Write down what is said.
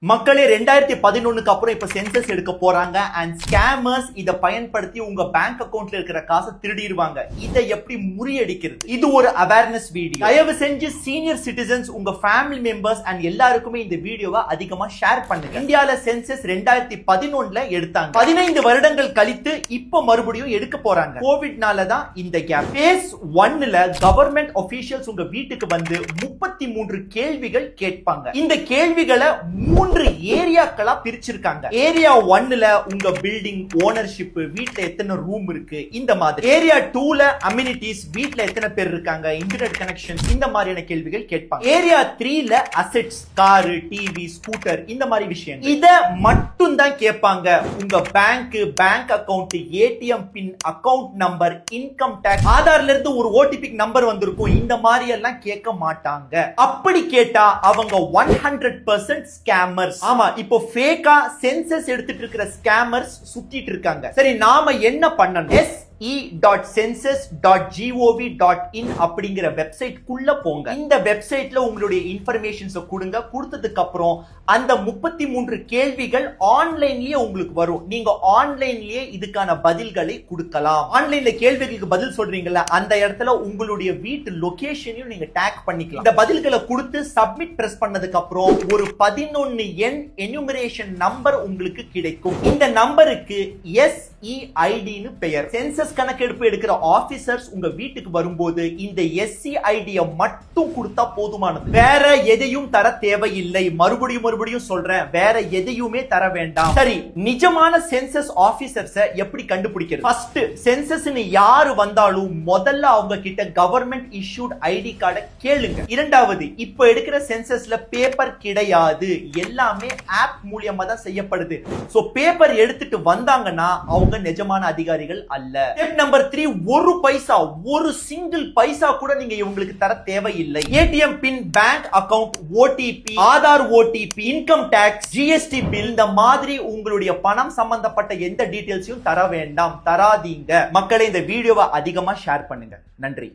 மக்களே 2011க்கு அப்புறம் இப்ப சென்சஸ் எடுக்க போறாங்க and scammers இத பயன்படுத்தி உங்க பேங்க் அக்கவுண்ட்ல இருக்கிற காசை திருடிடுவாங்க. இதை எப்படி முறியடிக்கிறது? இது ஒரு அவேர்னஸ் வீடியோ. தயவு செஞ்சு சீனியர் சிட்டிசன்ஸ், உங்க ஃபேமிலி மெம்பர்ஸ் and எல்லாருக்குமே இந்த வீடியோவை அதிகமா ஷேர் பண்ணுங்க. இந்தியால சென்சஸ் 2011ல எடுத்தாங்க. 15 வருடங்கள் கழித்து இப்ப மறுபடியும் எடுக்க போறாங்க. கோவிட்னால தான் இந்த கேப். phase 1ல கவர்மெண்ட் ஆபீஷியல்ஸ் உங்க வீட்டுக்கு வந்து 33 கேள்விகள் கேட்பாங்க. இந்த கேள்விகளை 3 ஏரியாக்களா பிரிச்சிருக்காங்க. ஏரியா 1ல உங்க பில்டிங் ஓனர்ஷிப், வீட்ல எத்தனை ரூம் இருக்கு, இந்த மாதிரி. ஏரியா 2ல அம்யூனிட்டிஸ், வீட்ல எத்தனை பேர் இருக்காங்க, இன்டர்நெட் கனெக்ஷன், இந்த மாதிரியான கேள்விகள் கேட்பாங்க. ஏரியா 3ல அசெட்ஸ், கார், டிவி, ஸ்கூட்டர், இந்த மாதிரி விஷயங்கள். இத மட்டும் தான் கேட்பாங்க. உங்க bank account, ATM pin, account number, income tax, ஆதார்ல இருந்து ஒரு ஓடிபி நம்பர் வந்திருக்கும். இந்த மாதிரி எல்லாம் கேட்க மாட்டாங்க. அப்படி கேட்டா அவங்க 100% ஸ்கேமர்ஸ். ஆமா, இப்போ ஃபேக்கா சென்சஸ் எடுத்துட்டு இருக்கிற ஸ்கேமர்ஸ் சுத்திட்டு இருக்காங்க. சரி, நாம என்ன பண்ணணும்? se.census.gov.in அப்படிங்கிற வெப்சைட் குள்ள போங்க. இந்த வெப்சைட்ல உங்களுடைய இன்ஃபர்மேஷன்ஸ் கொடுங்க. கொடுத்ததுக்கு அப்புறம் அந்த 33 கேள்விகள் ஆன்லைன்லயே உங்களுக்கு வரும். நீங்க ஆன்லைன்லயே இதுக்கான பதில்களை கொடுக்கலாம். ஆன்லைன்ல கேள்விகளுக்கு பதில் சொல்றீங்கல்ல, அந்த இடத்துல உங்களுடைய வீட்டு லொகேஷனையும் நீங்க டேக் பண்ணிக்கலாம். இந்த பதில்களை கொடுத்து சப்மிட் பிரஸ் பண்ணதுக்கு அப்புறம் ஒரு 11 எண் எனுமரேஷன் நம்பர் உங்களுக்கு கிடைக்கும். இந்த நம்பருக்கு SEID னு பெயர். சென்சஸ் கணக்கெடுப்பு எடுக்கிற ஆபீசர்ஸ் உங்க வீட்டுக்கு வரும்போது இந்த SEID மட்டும் கொடுத்தா போதுமானது. வேற எதையும் தர தேவையில்லை. மறுபடியும் சொல்றேன், வேற எதையுமே தர வேண்டாம். சரி, நிஜமான சென்சஸ் ஆபீசர்ஸ் எப்படி கண்டுபிடிக்கிறது? ஃபர்ஸ்ட், சென்சஸ்னு யாரு வந்தாலும் முதல்ல அவங்க கிட்ட கவர்மெண்ட் இஷ்யூட் ஐடி கார்டை கேளுங்க. இரண்டாவது, இப்ப எடுக்கிற சென்சஸ்ல பேப்பர் கிடையாது, எல்லாமே ஆப் மூலமா தான் செய்யப்படுது. சோ பேப்பர் எடுத்துட்டு வந்தாங்கன்னா அவங்க நிஜமான அதிகாரிகள் அல்ல. ஸ்டெப் நம்பர் 3, ஒரு பைசா, ஒரு சிங்கிள் பைசா கூட நீங்க இவங்களுக்கு தர தேவையில்லை. ATM pin, bank account, OTP, Aadhaar OTP, income tax, GST bill, இந்த மாதிரி உங்களுடைய பணம் சம்பந்தப்பட்ட எந்த டீடைல்ஸையும் தர வேண்டாம், தராதீங்க. மக்களை இந்த வீடியோவை அதிகமா ஷேர் பண்ணுங்க. நன்றி.